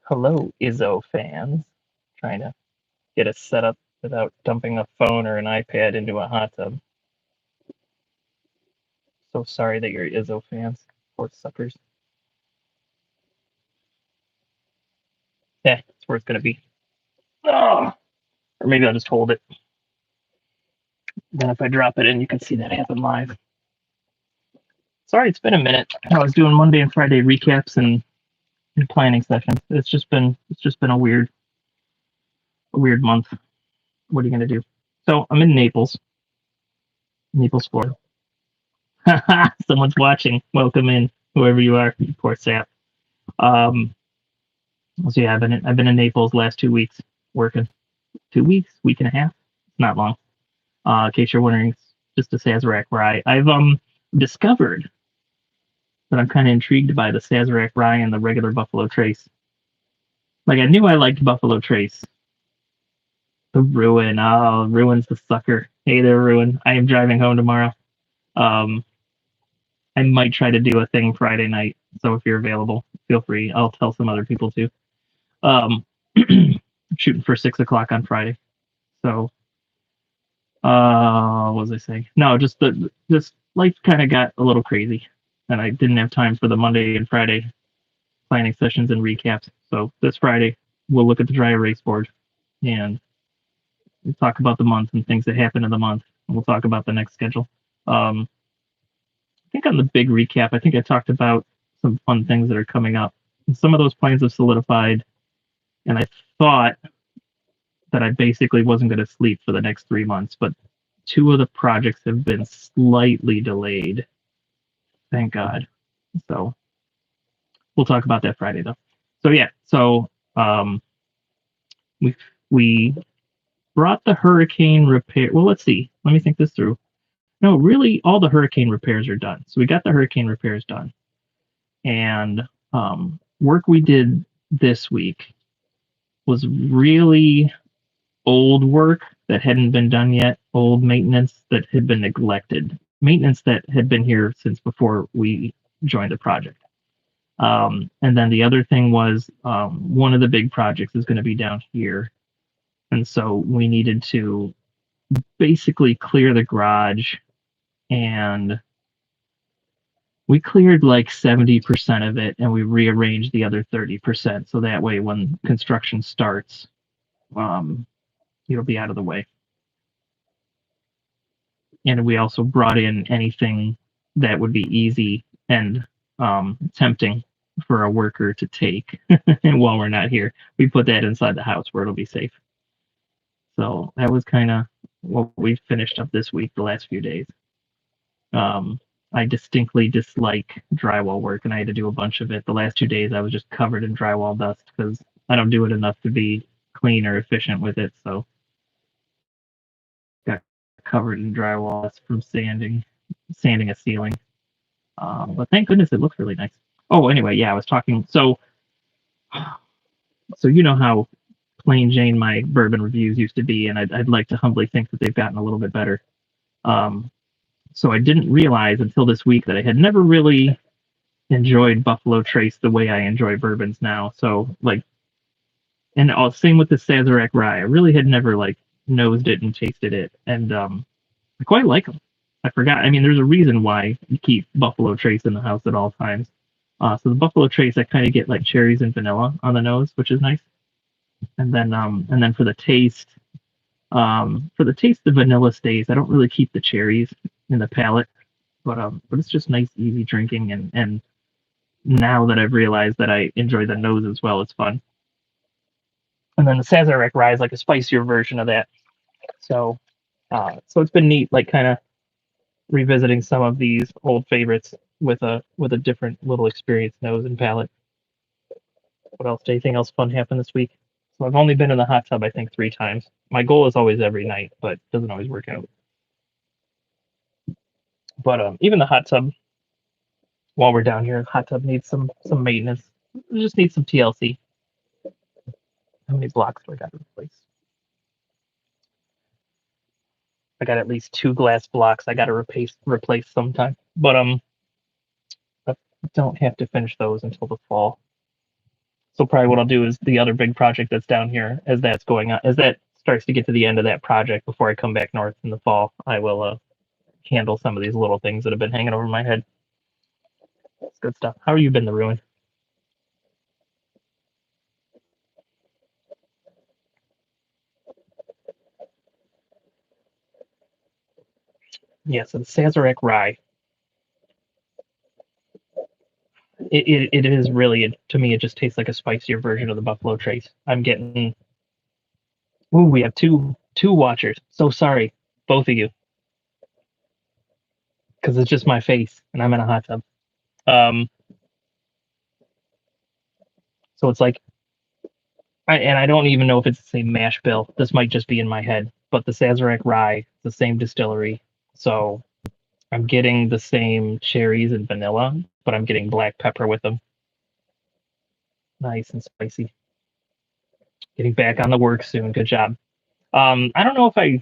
Hello, Izzo fans. Trying to get it set up without dumping a phone or an iPad into a hot tub. So sorry that you're Izzo fans. Poor suckers. Yeah, that's where it's gonna be. Oh, or maybe I'll just hold it. Then if I drop it in, you can see that happen live. Sorry, it's been a minute. I was doing Monday and Friday recaps and planning sessions. It's just been a weird month. What are you gonna do? So I'm in Naples, Florida. Someone's watching. Welcome in, whoever you are. You poor sap. Um, so yeah, I've been in Naples last 2 weeks working. 2 weeks, week and a half. It's not long. In case you're wondering, it's just a Sazerac rye. I've discovered that I'm kind of intrigued by the Sazerac rye and the regular Buffalo Trace. Like I knew I liked Buffalo Trace. The Ruin, oh, Ruin's the sucker. Hey there, Ruin. I am driving home tomorrow. Um, I might try to do a thing Friday night. So if you're available, feel free. I'll tell some other people too. Um, shooting for 6 o'clock on Friday. So what was I saying? No, just life kind of got a little crazy, and I didn't have time for the Monday and Friday planning sessions and recaps. So this Friday we'll look at the dry erase board and we'll talk about the month and things that happened in the month. And we'll talk about the next schedule. I think on the big recap, I think I talked about some fun things that are coming up. And some of those plans have solidified, and I thought that I basically wasn't going to sleep for the next 3 months, but two of the projects have been slightly delayed. Thank God. So we'll talk about that Friday though. So yeah, so we brought the hurricane repair. Well, let's see. Let me think this through. No, really, all the hurricane repairs are done. So we got the hurricane repairs done, and work we did this week was really old work that hadn't been done yet, old maintenance that had been neglected, maintenance that had been here since before we joined the project. And then the other thing was one of the big projects is going to be down here. And so we needed to basically clear the garage, and we cleared like 70% of it and we rearranged the other 30%. So that way, when construction starts, um, it'll be out of the way. And we also brought in anything that would be easy and tempting for a worker to take while we're not here. We put that inside the house where it'll be safe. So that was kind of what we finished up this week, the last few days. I distinctly dislike drywall work, and I had to do a bunch of it. The last 2 days, I was just covered in drywall dust because I don't do it enough to be clean or efficient with it. So got covered in drywall dust from sanding a ceiling. But thank goodness it looks really nice. Oh, anyway, yeah, I was talking. So you know how plain Jane my bourbon reviews used to be, and I'd like to humbly think that they've gotten a little bit better. Um, so I didn't realize until this week that I had never really enjoyed Buffalo Trace the way I enjoy bourbons now. So like, and same with the Sazerac rye. I really had never like nosed it and tasted it, and I quite like them. I forgot. I mean, there's a reason why you keep Buffalo Trace in the house at all times. So the Buffalo Trace, I kind of get like cherries and vanilla on the nose, which is nice. And then for the taste, the vanilla stays. I don't really keep the cherries in the palate, but it's just nice, easy drinking. And now that I've realized that I enjoy the nose as well, it's fun. And then the Sazerac rye is like a spicier version of that. So, so it's been neat, like kind of revisiting some of these old favorites with a different little experience nose and palate. What else? Anything else fun happened this week? So I've only been in the hot tub I think 3 times. My goal is always every night, but it doesn't always work out. But even the hot tub, while we're down here, the hot tub needs some maintenance. It just needs some TLC. How many blocks do I got to replace? I got at least 2 glass blocks I got to replace sometime. But I don't have to finish those until the fall. So probably what I'll do is the other big project that's down here, as that's going on, as that starts to get to the end of that project before I come back north in the fall, I will handle some of these little things that have been hanging over my head. It's good stuff. How have you been, the ruin? Yeah, so the Sazerac rye, it is really, to me, it just tastes like a spicier version of the Buffalo Trace. I'm getting, ooh, we have two watchers. So sorry, both of you, because it's just my face and I'm in a hot tub. Um, so it's like, and I don't even know if it's the same mash bill. This might just be in my head, but the Sazerac rye, the same distillery. So I'm getting the same cherries and vanilla, but I'm getting black pepper with them. Nice and spicy. Getting back on the work soon. Good job. I don't know if I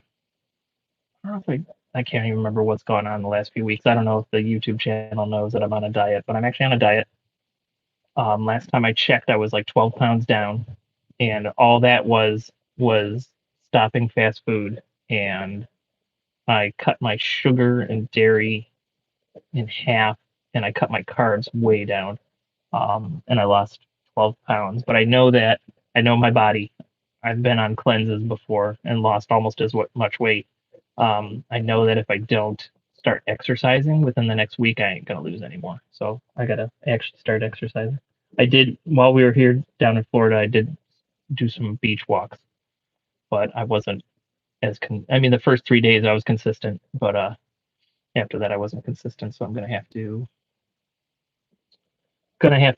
can't even remember what's going on the last few weeks. I don't know if the YouTube channel knows that I'm on a diet, but I'm actually on a diet. Last time I checked, I was like 12 pounds down, and all that was stopping fast food, and I cut my sugar and dairy in half, and I cut my carbs way down, and I lost 12 pounds. But I know my body. I've been on cleanses before and lost almost as much weight. I know that if I don't start exercising within the next week, I ain't gonna lose anymore. So I gotta actually start exercising. I did while we were here down in Florida. I did do some beach walks, but I wasn't I mean, the first 3 days I was consistent, but after that I wasn't consistent. So I'm gonna have to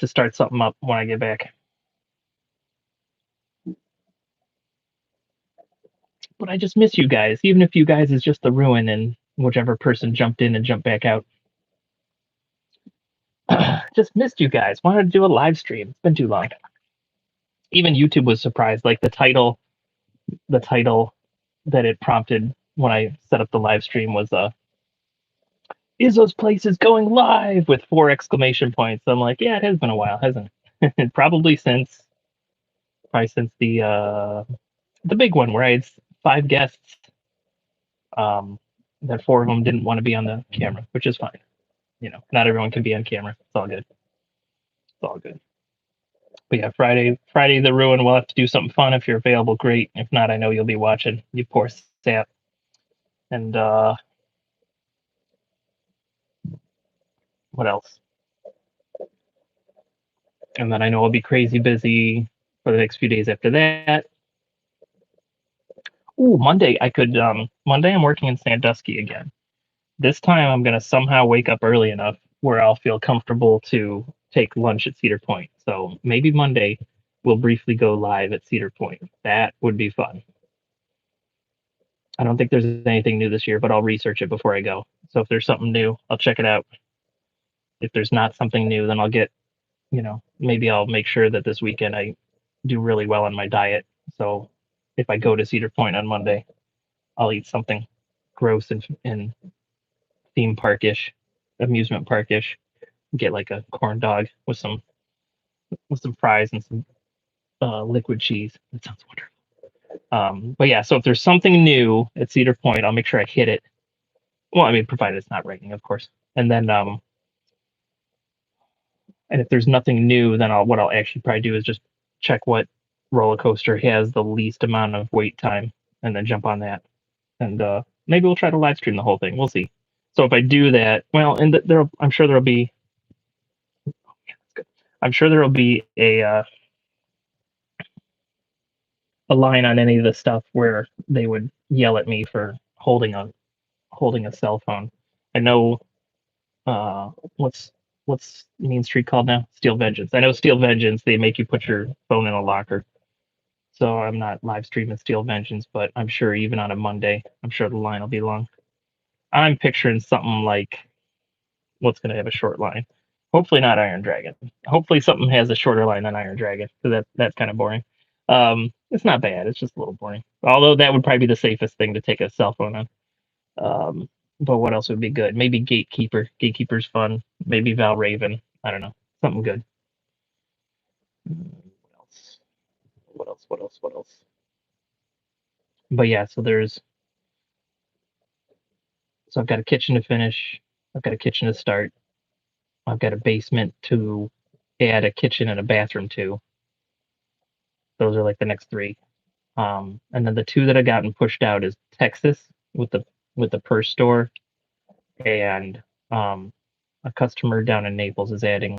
start something up when I get back. But I just miss you guys, even if you guys is just the ruin and whichever person jumped in and jumped back out. Just missed you guys. Wanted to do a live stream. It's been too long. Even YouTube was surprised. Like the title that it prompted when I set up the live stream was Izzo's Place is going live with 4 exclamation points. I'm like, yeah, it has been a while, hasn't it? Probably since the big one where I had 5 guests. Um, that 4 of them didn't want to be on the camera, which is fine. You know, not everyone can be on camera. It's all good. It's all good. But yeah, Friday the ruin. We'll have to do something fun if you're available. Great. If not, I know you'll be watching. You poor sap. And what else? And then I know I'll be crazy busy for the next few days after that. Ooh, Monday I could. Monday I'm working in Sandusky again. This time I'm gonna somehow wake up early enough where I'll feel comfortable to take lunch at Cedar Point. So maybe Monday we'll briefly go live at Cedar Point. That would be fun. I don't think there's anything new this year, but I'll research it before I go. So if there's something new, I'll check it out. If there's not something new, then I'll get, maybe I'll make sure that this weekend I do really well on my diet. So if I go to Cedar Point on Monday, I'll eat something gross and theme parkish, amusement parkish. Get like a corn dog with some fries and some liquid cheese. That sounds wonderful. But yeah, so if there's something new at Cedar Point, I'll make sure I hit it. Well, I mean, provided it's not raining, of course. And then and if there's nothing new, then what I'll actually probably do is just check what roller coaster has the least amount of wait time, and then jump on that. And maybe we'll try to live stream the whole thing. We'll see. So if I do that, well, and I'm sure there'll be. Yeah, that's good. I'm sure there'll be a line on any of the stuff where they would yell at me for holding a cell phone. I know uh, what's what's Mean Street called now? Steel Vengeance. I know Steel Vengeance. They make you put your phone in a locker. So I'm not live streaming Steel Vengeance, but I'm sure even on a Monday, I'm sure the line will be long. I'm picturing something like what's going to have a short line. Hopefully not Iron Dragon. Hopefully something has a shorter line than Iron Dragon because that's kind of boring. It's not bad. It's just a little boring. Although that would probably be the safest thing to take a cell phone on. But what else would be good? Maybe Gatekeeper. Gatekeeper's fun. Maybe Val Raven. I don't know. Something good. What else? What else? What else? But yeah, so I've got a kitchen to finish. I've got a kitchen to start. I've got a basement to add a kitchen and a bathroom to. Those are like the next three. And then the two that have gotten pushed out is Texas with the purse store, and um, a customer down in Naples is adding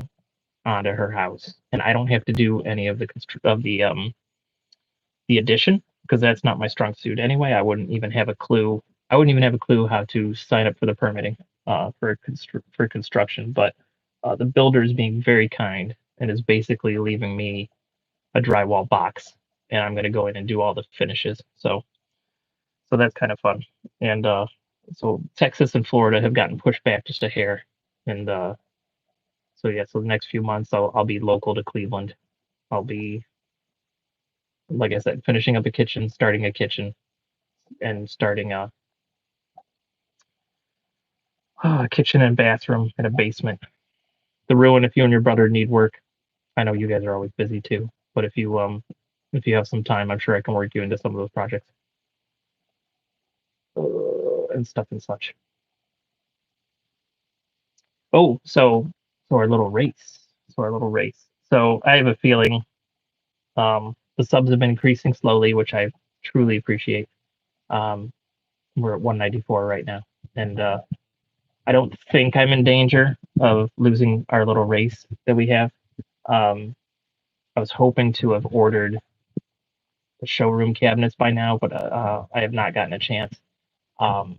onto her house, and I don't have to do any of the addition because that's not my strong suit anyway. I wouldn't even have a clue. I wouldn't even have a clue how to sign up for the permitting for construction. But the builder is being very kind and is basically leaving me a drywall box, and I'm going to go in and do all the finishes. So that's kind of fun. And so Texas and Florida have gotten pushed back just a hair, and so yeah, so the next few months I'll be local to Cleveland. I'll be, like I said, finishing up a kitchen, starting a kitchen, and starting a kitchen and bathroom and a basement. The ruin, if you and your brother need work, I know you guys are always busy too, but if you have some time, I'm sure I can work you into some of those projects and stuff and such. Oh, so our little race. So our little race. So I have a feeling the subs have been increasing slowly, which I truly appreciate. Um, we're at 194 right now, and I don't think I'm in danger of losing our little race that we have. Um, I was hoping to have ordered the showroom cabinets by now, but I have not gotten a chance. Um,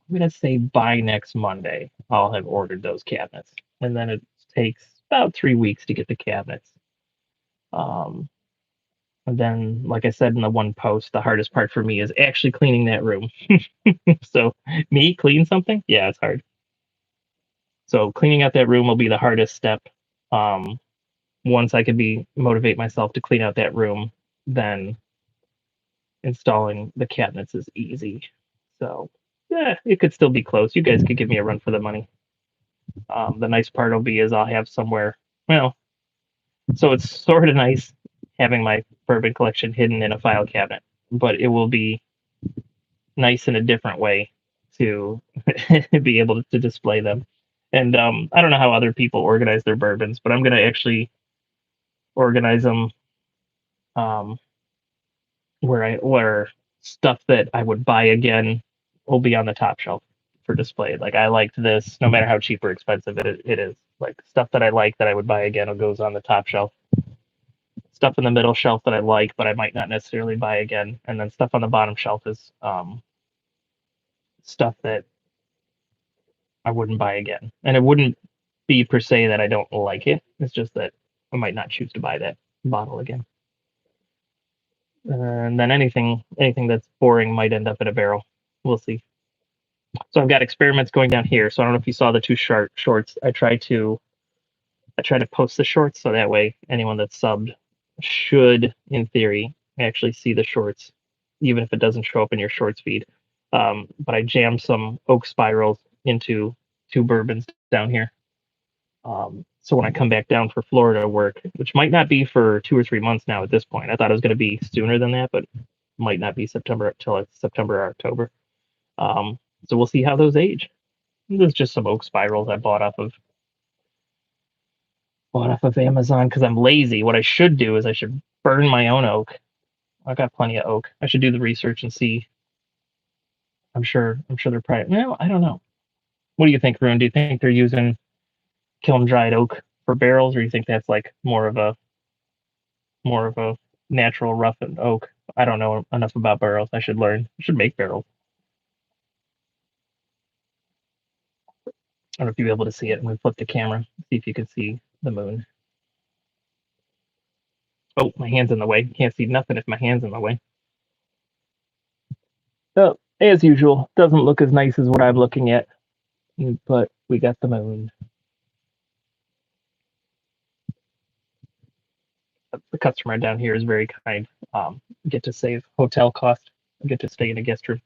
I'm gonna say by next Monday, I'll have ordered those cabinets, and then it takes about 3 weeks to get the cabinets. Um, and then, like I said in the one post, the hardest part for me is actually cleaning that room. So, me clean something? Yeah, it's hard. So, cleaning out that room will be the hardest step. Um, Once I could be motivate myself to clean out that room, then installing the cabinets is easy. So, yeah, it could still be close. You guys could give me a run for the money. The nice part will be is I'll have somewhere. Well, so it's sort of nice having my bourbon collection hidden in a file cabinet, but it will be nice in a different way to be able to display them. And I don't know how other people organize their bourbons, but I'm gonna actually organize them um, where stuff that I would buy again will be on the top shelf for display. Like I liked this, no matter how cheap or expensive it is. Like stuff that I like that I would buy again goes on the top shelf. Stuff in the middle shelf that I like, but I might not necessarily buy again, and then stuff on the bottom shelf is stuff that I wouldn't buy again. And it wouldn't be per se that I don't like it. It's just that I might not choose to buy that bottle again. And then anything that's boring might end up in a barrel. We'll see. So I've got experiments going down here. So I don't know if you saw the two shorts. I try to post the shorts so that way anyone that's subbed should, in theory, actually see the shorts, even if it doesn't show up in your shorts feed. But I jammed some oak spirals into two bourbons down here. So when I come back down for Florida work, which might not be for 2 or 3 months now at this point, I thought it was going to be sooner than that, but might not be September till like September or October. So we'll see how those age. There's just some oak spirals I bought off of Amazon because I'm lazy. What I should do is I should burn my own oak. I've got plenty of oak. I should do the research and see. I'm sure they're probably. Well, I don't know. What do you think, Rune? Do you think they're using kiln dried oak for barrels, or do you think that's like more of a natural roughened oak? I don't know enough about barrels. I should learn. I should make barrels. I don't know if you'll be able to see it. I'm gonna flip the camera, see if you can see the moon. Oh, my hand's in the way. Can't see nothing if my hand's in the way. So, as usual, doesn't look as nice as what I'm looking at, but we got the moon. The customer down here is very kind. Get to save hotel cost. Get to stay in a guest room.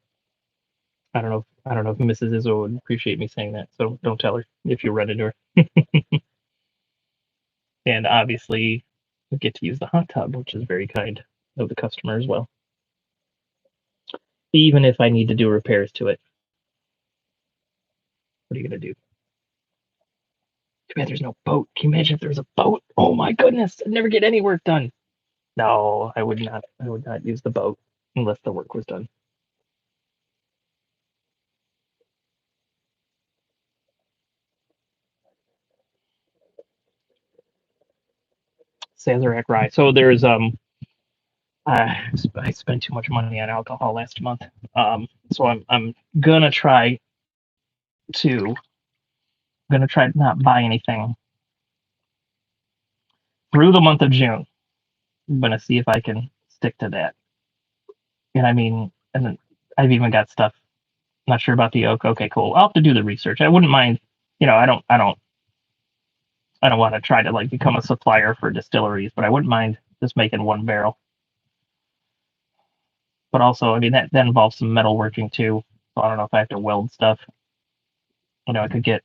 I don't know if Mrs. Izzo would appreciate me saying that, so don't tell her if you run into her. And obviously, I get to use the hot tub, which is very kind of the customer as well. Even if I need to do repairs to it, what are you gonna do? Too bad there's no boat. Can you imagine if there was a boat? Oh my goodness, I'd never get any work done. No, I would not. I would not use the boat unless the work was done. Sazerac rye. So there's I spent too much money on alcohol last month. So I'm gonna try to gonna try to not buy anything through the month of June. I'm gonna see if I can stick to that. And I mean, and then I've even got stuff. Not sure about the oak. Okay, cool. I'll have to do the research. I wouldn't mind. I don't want to try to like become a supplier for distilleries, but I wouldn't mind just making one barrel. But also, I mean, that involves some metalworking too. So I don't know if I have to weld stuff. I could get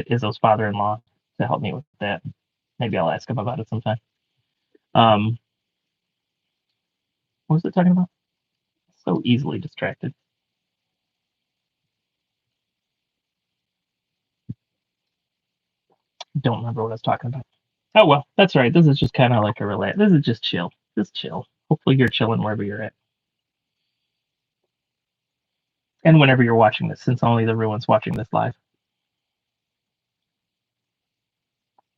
Izzo's father-in-law to help me with that. Maybe I'll ask him about it sometime. Um, what was it talking about? So easily distracted. Don't remember what I was talking about. Oh well, that's right. This is just kind of like a relax. This is just chill. Just chill. Hopefully you're chilling wherever you're at. And whenever you're watching this, since only the Ruin's watching this live.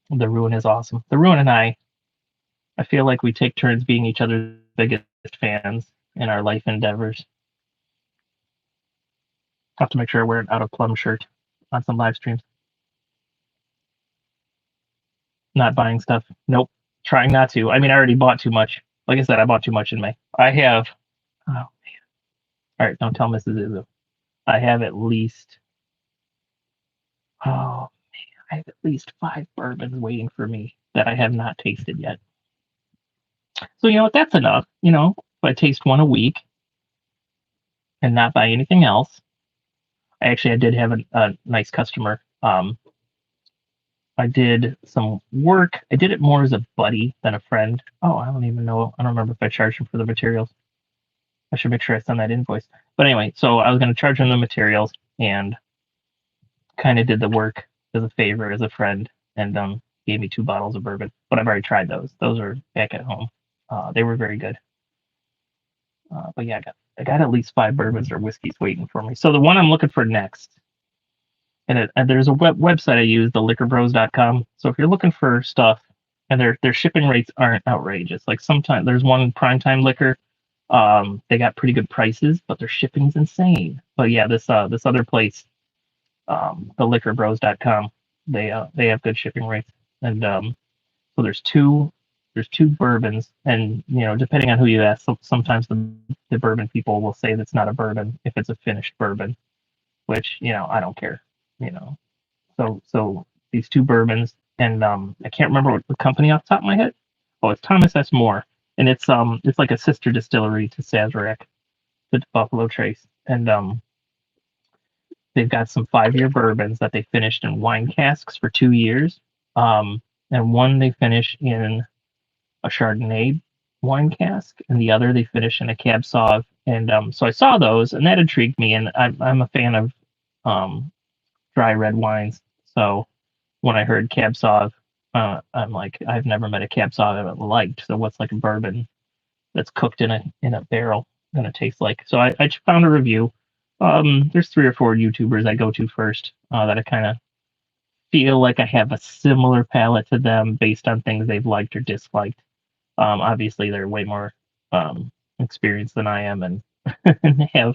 The Ruin is awesome. The Ruin and I feel like we take turns being each other's biggest fans in our life endeavors. Have to make sure I wear an out of plum shirt on some live streams. Not buying stuff. Nope. Trying not to. I mean, I already bought too much. Like I said, I bought too much in May. I have. Oh man. All right, don't tell Mrs. Izzo. I have at least. Oh, I have at least 5 bourbons waiting for me that I have not tasted yet. So you know what? That's enough. If I taste one a week and not buy anything else. I did have a nice customer. I did some work. I did it more as a buddy than a friend. Oh, I don't even know. I don't remember if I charged him for the materials. I should make sure I send that invoice. But anyway, so I was going to charge him the materials and kind of did the work as a favor as a friend and gave me 2 bottles of bourbon. But I've already tried those. Those are back at home. They were very good. But yeah, I got at least 5 bourbons or whiskeys waiting for me. So the one I'm looking for next, and there's a website I use, the liquorbros.com. So if you're looking for stuff, and their shipping rates aren't outrageous. Like sometimes there's one primetime liquor. They got pretty good prices, but their shipping's insane. But yeah, this other place, the liquorbros.com, they have good shipping rates. And so there's two bourbons, and depending on who you ask, sometimes the bourbon people will say that's not a bourbon if it's a finished bourbon, which I don't care. So these 2 bourbons, and I can't remember what the company off the top of my head. Oh, it's Thomas S. More, and it's like a sister distillery to Sazerac, to Buffalo Trace, and they've got some 5-year bourbons that they finished in wine casks for 2 years, and one they finish in a Chardonnay wine cask, and the other they finish in a Cab Sauv. And so I saw those, and that intrigued me, and I'm a fan of dry red wines. So when I heard Cab Sauv, I'm like, I've never met a Cab Sauv I've liked. So what's like a bourbon that's cooked in a barrel gonna taste like? So I found a review. There's 3 or 4 YouTubers I go to first that I kind of feel like I have a similar palate to them based on things they've liked or disliked. Obviously, they're way more experienced than I am, and, and have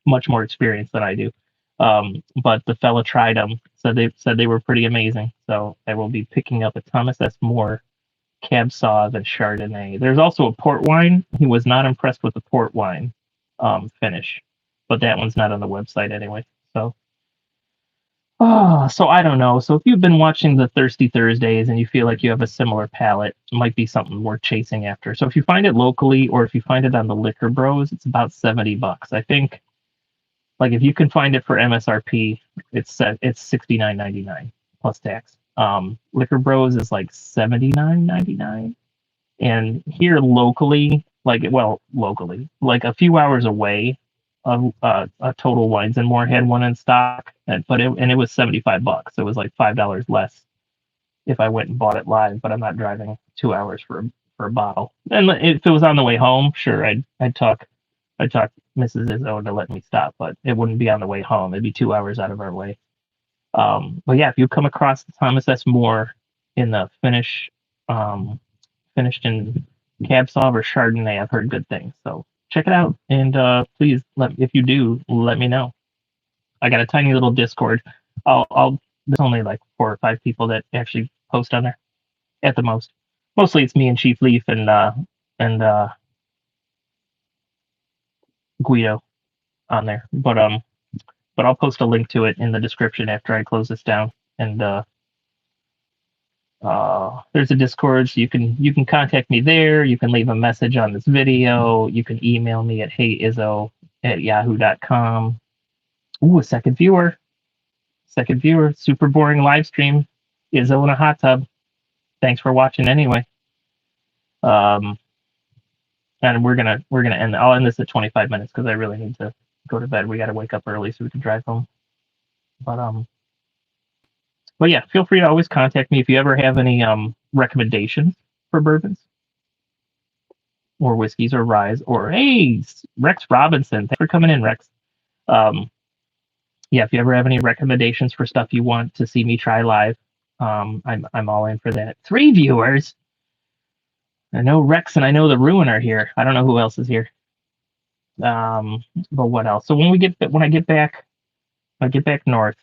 much more experience than I do. But the fella tried them, so they said they were pretty amazing. So I will be picking up a Thomas S. More, Cab Sauv, and Chardonnay. There's also a port wine. He was not impressed with the port wine finish, but that one's not on the website anyway. So, so I don't know. So if you've been watching the Thirsty Thursdays and you feel like you have a similar palate, it might be something worth chasing after. So if you find it locally, or if you find it on the Liquor Bros, it's about $70. I think, like if you can find it for MSRP, it's $69.99 plus tax. Liquor Bros is like $79.99, and here locally, like a few hours away, a Total Wines and More had one in stock, and it was $75. It was like $5 less if I went and bought it live, but I'm not driving 2 hours for a bottle. And if it was on the way home, sure, I'd talk Mrs. Izzo to let me stop, but it wouldn't be on the way home. It'd be 2 hours out of our way. But yeah, if you come across the Thomas S. Moore in the finished in Cab Sauv or Chardonnay, I've heard good things. So check it out, and please, if you do, let me know. I got a tiny little Discord. There's only like 4 or 5 people that actually post on there at the most. Mostly it's me and Chief Leaf and Guido on there. But I'll post a link to it in the description after I close this down. And there's a Discord, so you can contact me there. You can leave a message on this video. You can email me at heyizzo@yahoo.com. Ooh, a second viewer. Super boring live stream. Izzo in a hot tub. Thanks for watching anyway. And we're gonna end. I'll end this at 25 minutes because I really need to go to bed. We got to wake up early so we can drive home. But yeah, feel free to always contact me if you ever have any recommendations for bourbons or whiskeys or ryes, or hey, Rex Robinson, thanks for coming in, Rex. Yeah, if you ever have any recommendations for stuff you want to see me try live, I'm all in for that. 3 viewers. I know Rex and I know the Ruin are here. I don't know who else is here. But what else? So when I get back north,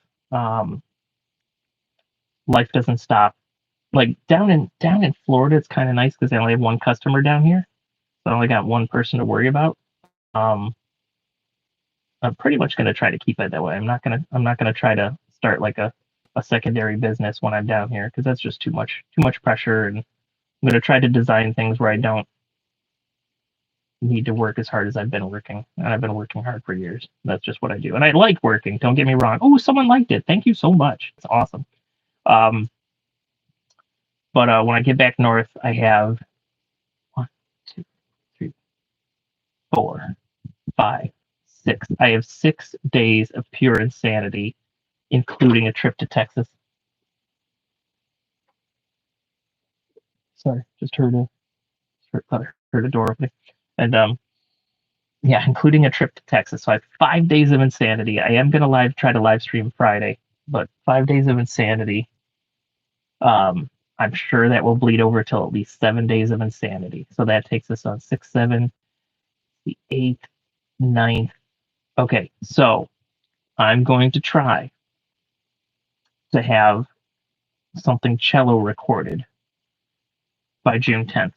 life doesn't stop. Like down in Florida, it's kind of nice because I only have one customer down here, so I only got one person to worry about. I'm pretty much gonna try to keep it that way. I'm not gonna try to start like a secondary business when I'm down here because that's just too much pressure. And I'm gonna try to design things where I don't need to work as hard as I've been working, and I've been working hard for years. That's just what I do, and I like working. Don't get me wrong. Oh, someone liked it. Thank you so much. It's awesome. But when I get back north, I have 1, 2, 3, 4, 5, 6. I have 6 days of pure insanity, including a trip to Texas. Sorry, just heard a door opening, and yeah, including a trip to Texas. So I have 5 days of insanity. I am gonna try to live stream Friday, but 5 days of insanity. I'm sure that will bleed over till at least 7 days of insanity. So that takes us on 6, 7, the 8th, 9th. Okay, so I'm going to try to have something cello recorded by June 10th.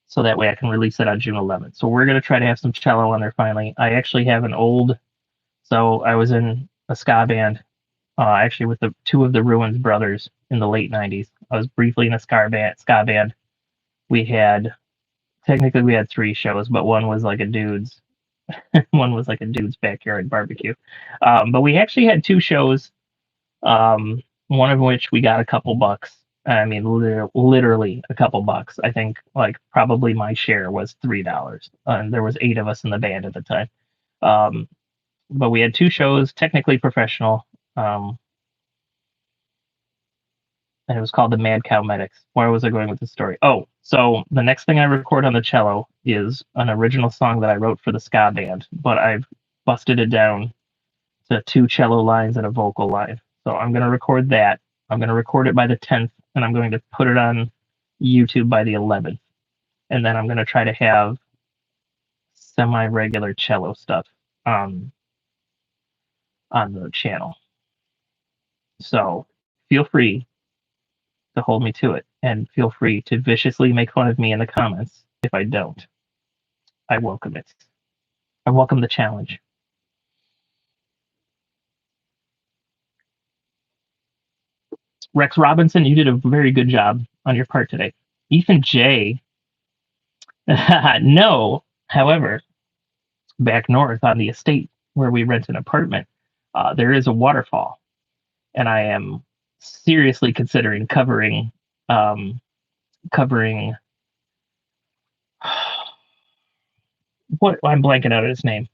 So that way I can release it on June 11th. So we're going to try to have some cello on there finally. I actually have so I was in a ska band, actually with the 2 of the Ruins brothers in the late 90s. I was briefly in a ska band. Technically we had 3 shows, but one was like a dude's backyard barbecue. But we actually had 2 shows, one of which we got a couple bucks. I mean, literally a couple bucks. I think like probably my share was $3, and there was 8 of us in the band at the time. But we had 2 shows, technically professional, and it was called the Mad Cow Medics. Where was I going with the story? Oh, so the next thing I record on the cello is an original song that I wrote for the ska band, but I've busted it down to 2 cello lines and a vocal line. So I'm going to record that. I'm going to record it by the 10th, and I'm going to put it on YouTube by the 11th. And then I'm going to try to have semi-regular cello stuff on the channel. So feel free to hold me to it, and feel free to viciously make fun of me in the comments if I don't. I welcome it. I welcome the challenge. Rex Robinson, you did a very good job on your part today. Ethan J. No, however, back north on the estate where we rent an apartment, there is a waterfall, and I am seriously considering covering what I'm blanking out of his name.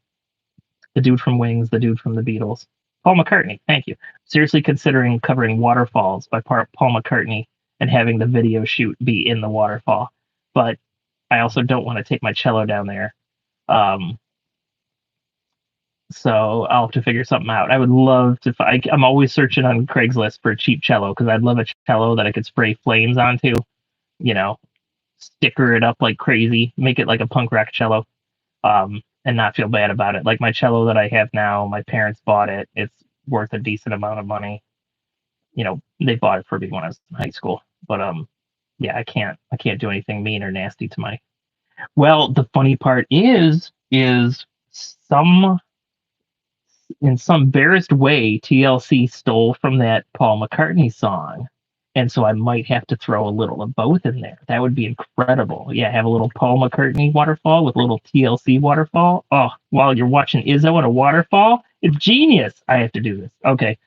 The dude from Wings, the dude from the Beatles, Paul McCartney. Thank you. Seriously considering covering Waterfalls by Paul McCartney and having the video shoot be in the waterfall, but I also don't want to take my cello down there. Um, so I'll have to figure something out. I would love to. I'm always searching on Craigslist for a cheap cello because I'd love a cello that I could spray flames onto. You know, sticker it up like crazy, make it like a punk rock cello, and not feel bad about it. Like my cello that I have now, my parents bought it. It's worth a decent amount of money. You know, they bought it for me when I was in high school. But yeah, I can't do anything mean or nasty to my. Well, the funny part is some in some embarrassed way, TLC stole from that Paul McCartney song. And so I might have to throw a little of both in there. That would be incredible. Yeah, have a little Paul McCartney waterfall with a little TLC waterfall. Oh, while you're watching Izzo in a waterfall, it's genius. I have to do this. Okay.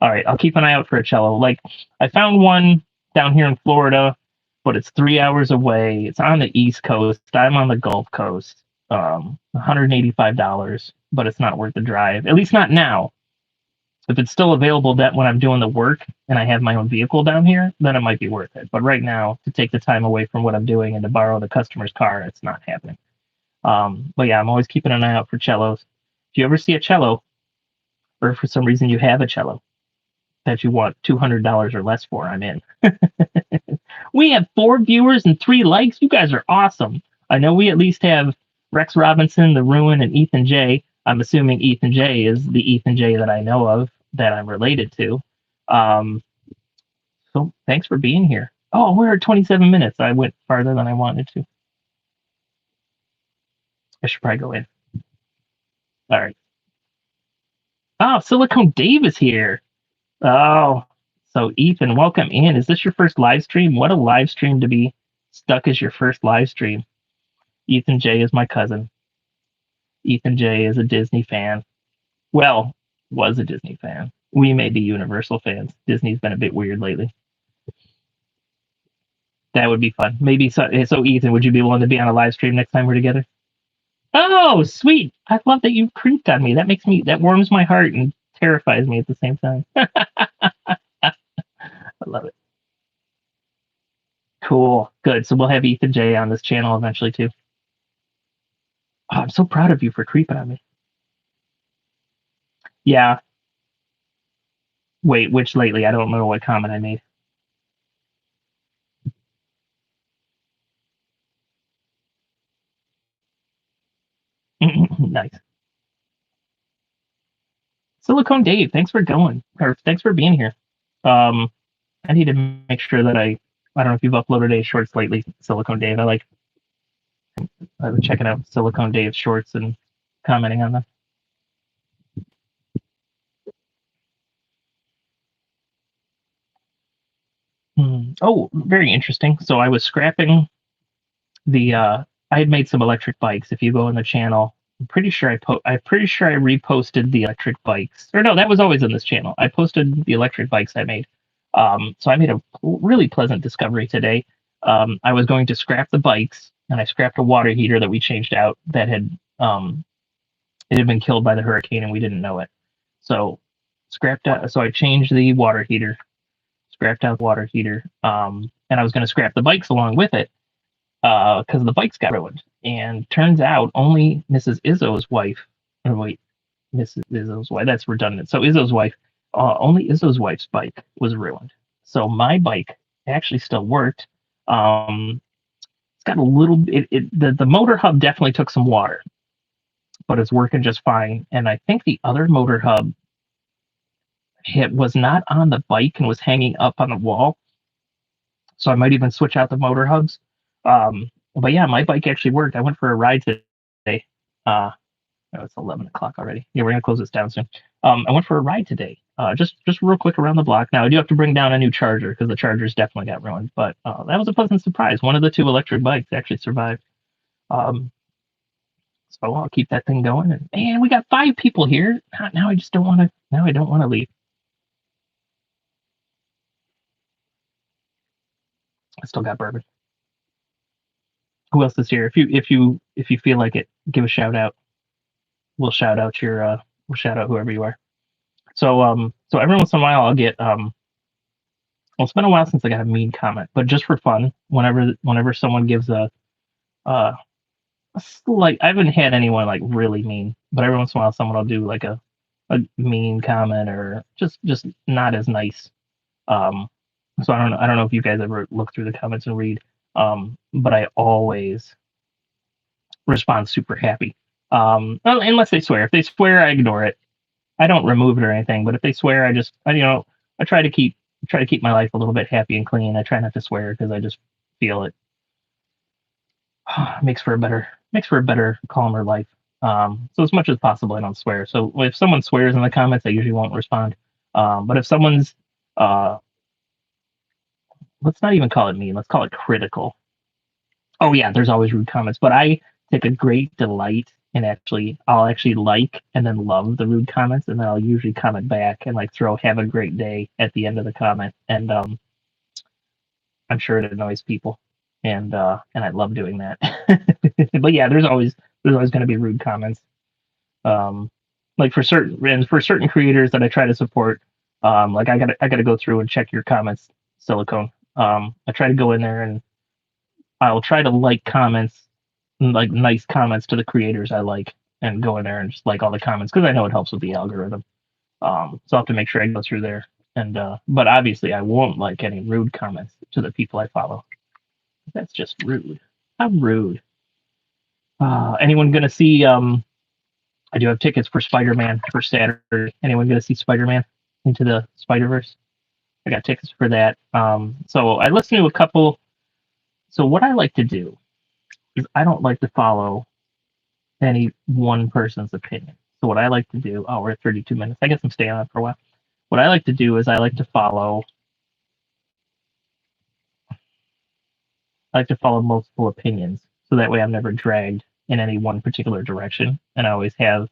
All right. I'll keep an eye out for a cello. Like, I found one down here in Florida, but it's 3 hours away. It's on the East Coast. I'm on the Gulf Coast. $185, but it's not worth the drive. At least not now. If it's still available that when I'm doing the work and I have my own vehicle down here, then it might be worth it. But right now, to take the time away from what I'm doing and to borrow the customer's car, it's not happening. But yeah, I'm always keeping an eye out for cellos. If you ever see a cello, or for some reason you have a cello that you want $200 or less for, I'm in. We have 4 viewers and 3 likes. You guys are awesome. I know we at least have Rex Robinson, The Ruin, and Ethan J. I'm assuming Ethan J is the Ethan J that I know of that I'm related to. So thanks for being here. Oh, we're at 27 minutes. I went farther than I wanted to. I should probably go in. All right. Oh, Silicone Dave is here. Oh, so Ethan, welcome in. Is this your first live stream? What a live stream to be stuck as your first live stream. Ethan J is my cousin. Ethan J is a Disney fan. Well, was a Disney fan. We may be Universal fans. Disney's been a bit weird lately. That would be fun. Maybe so. So Ethan, would you be willing to be on a live stream next time we're together? Oh, sweet! I love that you creeped on me. That warms my heart and terrifies me at the same time. I love it. Cool, good. So we'll have Ethan J on this channel eventually too. Oh, I'm so proud of you for creeping on me. Yeah. Wait, which lately? I don't know what comment I made. Nice. Silicone Dave, thanks for going, or thanks for being here. I need to make sure that I don't know if you've uploaded any shorts lately, Silicone Dave. I was checking out Silicone Dave's shorts and commenting on them. Oh, very interesting. So I was scrapping the I had made some electric bikes. If you go on the channel, I'm pretty sure I reposted the electric bikes. Or no, that was always in this channel. I posted the electric bikes I made. So I made a really pleasant discovery today. I was going to scrap the bikes, and I scrapped a water heater that we changed out that had it had been killed by the hurricane, and we didn't know it. So scrapped out. So I changed the water heater, scrapped out the water heater, and I was going to scrap the bikes along with it because the bikes got ruined. And turns out only Mrs. Izzo's wife, or wait, Mrs. Izzo's wife, that's redundant. So Izzo's wife, only Izzo's wife's bike was ruined. So my bike actually still worked. It's got a little, the motor hub definitely took some water, but it's working just fine. And I think the other motor hub was not on the bike and was hanging up on the wall. So I might even switch out the motor hubs. But yeah, my bike actually worked. I went for a ride today. It's 11 o'clock already. Yeah, we're gonna close this down soon. I went for a ride today. Just real quick around the block. Now I do have to bring down a new charger because the chargers definitely got ruined. But that was a pleasant surprise. One of the 2 electric bikes actually survived. So I'll keep that thing going. And man, we got 5 people here. Now I just don't want to. Now I don't want to leave. I still got bourbon. Who else is here? If you feel like it, give a shout out. We'll shout out your we'll shout out whoever you are. So every once in a while I'll get well, it's been a while since I got a mean comment, but just for fun, whenever someone gives uh like I haven't had anyone like really mean, but every once in a while someone will do like a mean comment or just not as nice. Um, so I don't know if you guys ever look through the comments and read, but I always respond super happy. Unless they swear. If they swear, I ignore it. I don't remove it or anything. But if they swear, I try to keep my life a little bit happy and clean. I try not to swear because I just feel it makes for a better, calmer life. So as much as possible, I don't swear. So if someone swears in the comments, I usually won't respond. But if someone's uh, let's not even call it mean. Let's call it critical. Oh yeah, there's always rude comments, but I take a great delight in I'll actually like and then love the rude comments, and then I'll usually comment back and like throw "Have a great day" at the end of the comment, and I'm sure it annoys people, and I love doing that. But yeah, there's always going to be rude comments. Um, like for certain creators that I try to support, like I gotta go through and check your comments, Silicone. I try to go in there and I'll try to like comments, like nice comments to the creators I like, and go in there and just like all the comments because I know it helps with the algorithm. So I have to make sure I go through there. But obviously, I won't like any rude comments to the people I follow. That's just rude. How rude. Anyone gonna see? I do have tickets for Spider-Man for Saturday. Anyone gonna see Spider-Man into the Spider-Verse? I got tickets for that. So I listened to a couple. So what I like to do is I don't like to follow any one person's opinion. So what I like to do, oh, we're at 32 minutes. I guess I'm staying on for a while. What I like to do is I like to follow multiple opinions, so that way I'm never dragged in any one particular direction, and I always have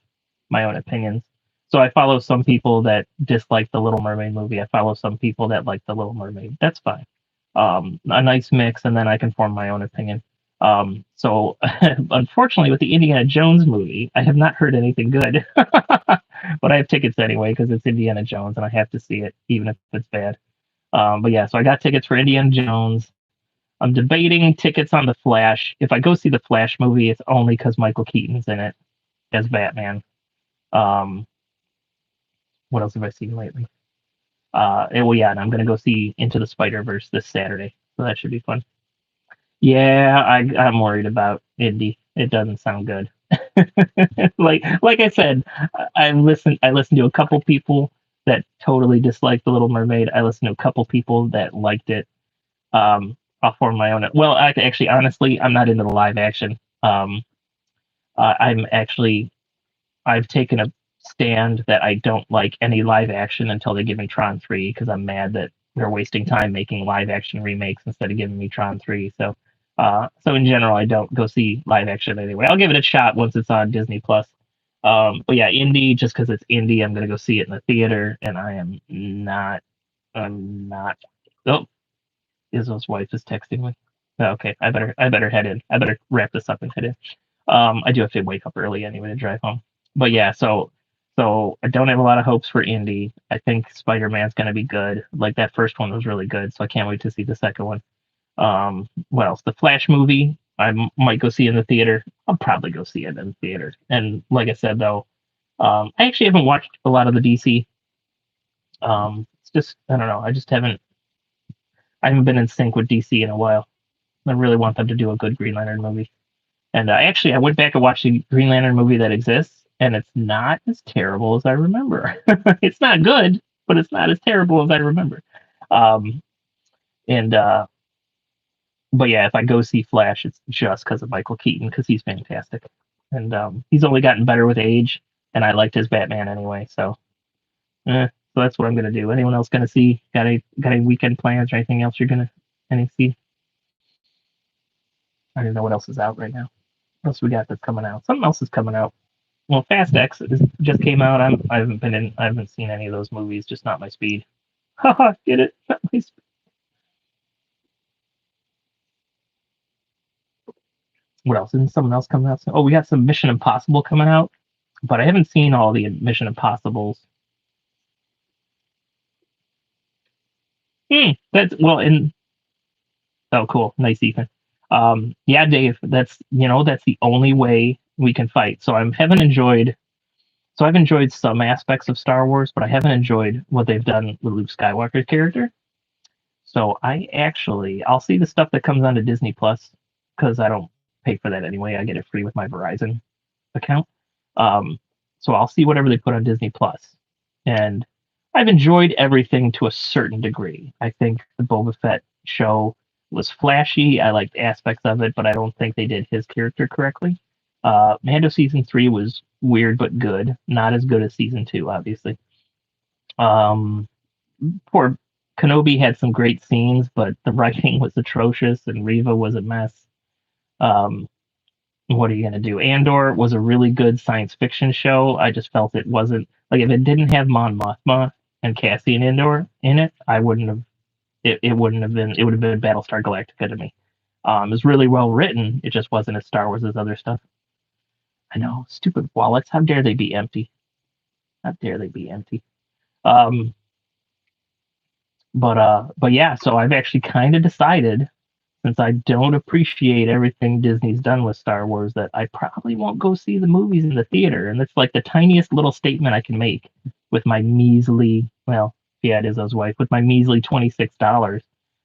my own opinions. So I follow some people that dislike the Little Mermaid movie. I follow some people that like the Little Mermaid. That's fine. A nice mix, and then I can form my own opinion. So unfortunately, with the Indiana Jones movie, I have not heard anything good, but I have tickets anyway because it's Indiana Jones, and I have to see it even if it's bad. But yeah, so I got tickets for Indiana Jones. I'm debating tickets on the Flash. If I go see the Flash movie, it's only because Michael Keaton's in it as Batman. Um, what else have I seen lately? Well, yeah, and I'm gonna go see Into the Spider Verse this Saturday, so that should be fun. Yeah, I'm worried about Indy. It doesn't sound good. Like I said, I listened to a couple people that totally disliked the Little Mermaid. I listened to a couple people that liked it. I'll form my own. Well, actually, honestly, I'm not into the live action. I'm actually I've taken a stand that I don't like any live action until they give me Tron 3 because I'm mad that they're wasting time making live action remakes instead of giving me Tron 3. So in general, I don't go see live action anyway. I'll give it a shot once it's on Disney Plus. But yeah, indie, just because it's indie, I'm gonna go see it in the theater, and I am not. I'm not. Oh, Izzo's wife is texting me. Okay, I better head in. I better wrap this up and head in. I do have to wake up early anyway to drive home. But yeah, so I don't have a lot of hopes for Indy. I think Spider-Man's gonna be good. Like that first one was really good, so I can't wait to see the second one. What else? The Flash movie. Might go see in the theater. I'll probably go see it in the theater. And like I said though, I actually haven't watched a lot of the DC. It's just I don't know. I haven't been in sync with DC in a while. I really want them to do a good Green Lantern movie. And I went back and watched the Green Lantern movie that exists, and it's not as terrible as I remember. It's not good, but it's not as terrible as I remember. Um, and but yeah, if I go see Flash, it's just because of Michael Keaton because he's fantastic, and he's only gotten better with age. And I liked his Batman anyway, so that's what I'm gonna do. Anyone else gonna see? Got any weekend plans or anything else you're gonna any see? I don't know what else is out right now. What else we got that's coming out? Something else is coming out. Well, Fast X just came out. I haven't been in. I haven't seen any of those movies. Just not my speed. Haha, get it? Not my speed. What else? Isn't something else coming out? Oh, we got some Mission Impossible coming out, but I haven't seen all the Mission Impossibles. That's well, and oh, cool, nice, Ethan. Yeah, Dave. That's the only way we can fight. So I haven't enjoyed. So I've enjoyed some aspects of Star Wars, but I haven't enjoyed what they've done with Luke Skywalker's character. So I'll see the stuff that comes onto Disney Plus because I don't pay for that anyway. I get it free with my Verizon account. Um, so I'll see whatever they put on Disney Plus, and I've enjoyed everything to a certain degree. I think the Boba Fett show was flashy. I liked aspects of it, but I don't think they did his character correctly. Mando season 3 was weird but good. Not as good as season 2, obviously. Um, Poor Kenobi had some great scenes, but the writing was atrocious and Riva was a mess. Um, what are you gonna do? Andor was a really good science fiction show. I just felt it wasn't like if it didn't have Mon Mothma and Cassian Andor in it, I wouldn't have. It wouldn't have been. It would have been Battlestar Galactica to me. It was really well written. It just wasn't as Star Wars as other stuff. I know, stupid wallets. How dare they be empty? How dare they be empty? Um, but yeah. So I've actually kind of decided since I don't appreciate everything Disney's done with Star Wars, that I probably won't go see the movies in the theater. And it's like the tiniest little statement I can make with my measly, well, yeah, it is his wife, with my measly $26.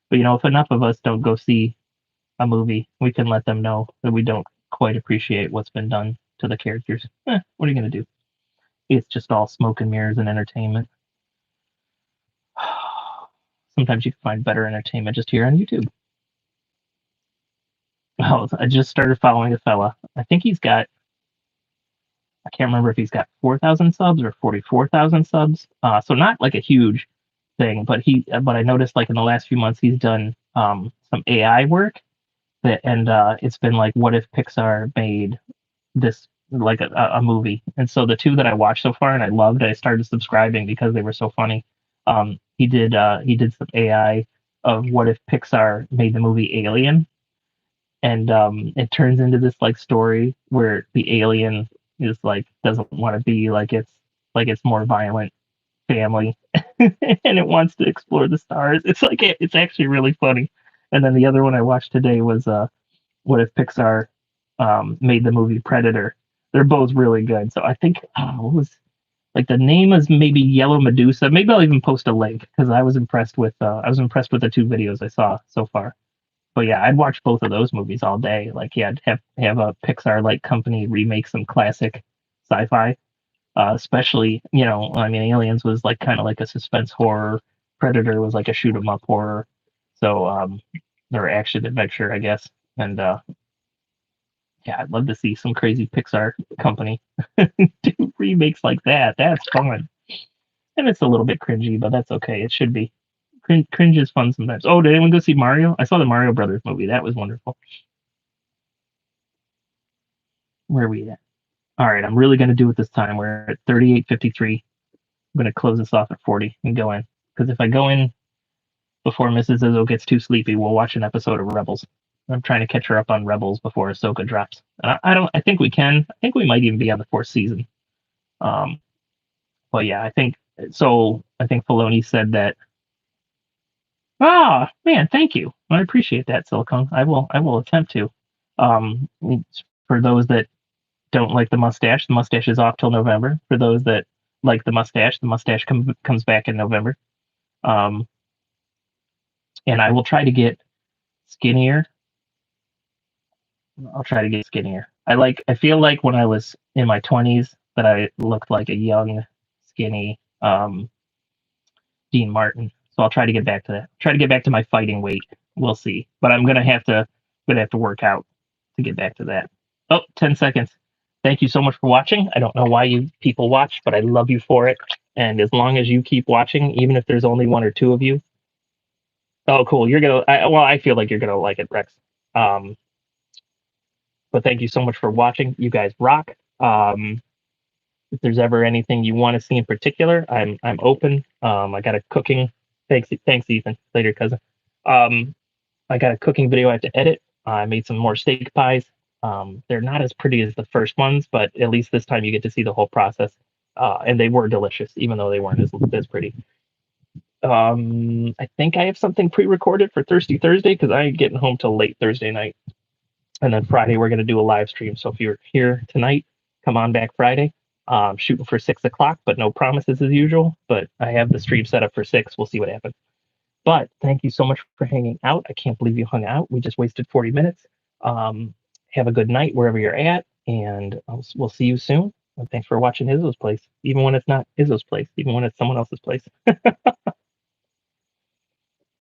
But if enough of us don't go see a movie, we can let them know that we don't quite appreciate what's been done to the characters. What are you going to do? It's just all smoke and mirrors and entertainment. Sometimes you can find better entertainment just here on YouTube. Oh, I just started following a fella. I think I can't remember if he's got 4,000 subs or 44,000 subs. So not like a huge thing, but I noticed like in the last few months he's done some AI work and it's been like, what if Pixar made this like a movie? And so the two that I watched so far and I loved, I started subscribing because they were so funny. He did some AI of what if Pixar made the movie Alien, and it turns into this like story where the alien is like doesn't want to be like it's more violent family and it wants to explore the stars. It's actually really funny. And then the other one I watched today was what if Pixar made the movie Predator. They're both really good. So I think what was like the name is maybe Yellow Medusa. Maybe I'll even post a link because I was impressed with the two videos I saw so far. But yeah, I'd watch both of those movies all day. Like, yeah, have a Pixar like company remake some classic sci-fi. Especially, I mean, Aliens was like kind of like a suspense horror. Predator was like a shoot 'em up horror. So, or action adventure, I guess. And yeah, I'd love to see some crazy Pixar company do remakes like that. That's fun, and it's a little bit cringy, but that's okay. It should be. Cringe is fun sometimes. Oh, did anyone go see Mario? I saw the Mario Brothers movie. That was wonderful. Where are we at? All right, I'm really going to do it this time. We're at 38:53. I'm going to close this off at 40 and go in. Because if I go in before Mrs. Izzo gets too sleepy, we'll watch an episode of Rebels. I'm trying to catch her up on Rebels before Ahsoka drops. And I don't. I think we can. I think we might even be on the fourth season. Um, but yeah, I think so. I think Filoni said that. Ah, man, thank you. I appreciate that, Silicone. I will. I will attempt to. Um, for those that don't like the mustache is off till November. For those that like the mustache comes back in November. Um, and I will try to get skinnier. I'll try to get skinnier. I feel like when I was in my 20s that I looked like a young, skinny Dean Martin. So I'll try to get back to that. Try to get back to my fighting weight. We'll see. But I'm gonna have to work out to get back to that. Oh, 10 seconds. Thank you so much for watching. I don't know why you people watch, but I love you for it. And as long as you keep watching, even if there's only one or two of you, oh, cool. Well, I feel like you're gonna like it, Rex. Um, But thank you so much for watching. You guys rock. If there's ever anything you want to see in particular, I'm open. I got a cooking. Thanks, Ethan. Later, cousin. Um, I got a cooking video I have to edit. I made some more steak pies. They're not as pretty as the first ones, but at least this time you get to see the whole process. And they were delicious, even though they weren't as pretty. I think I have something pre-recorded for Thirsty Thursday because I ain't getting home till late Thursday night. And then Friday we're gonna do a live stream. So if you're here tonight, come on back Friday. Shooting for 6 o'clock, but no promises as usual. But I have the stream set up for 6. We'll see what happens. But thank you so much for hanging out. I can't believe you hung out. We just wasted 40 minutes. Have a good night wherever you're at, and we'll see you soon. And thanks for watching Izzo's Place, even when it's not Izzo's place, even when it's someone else's place.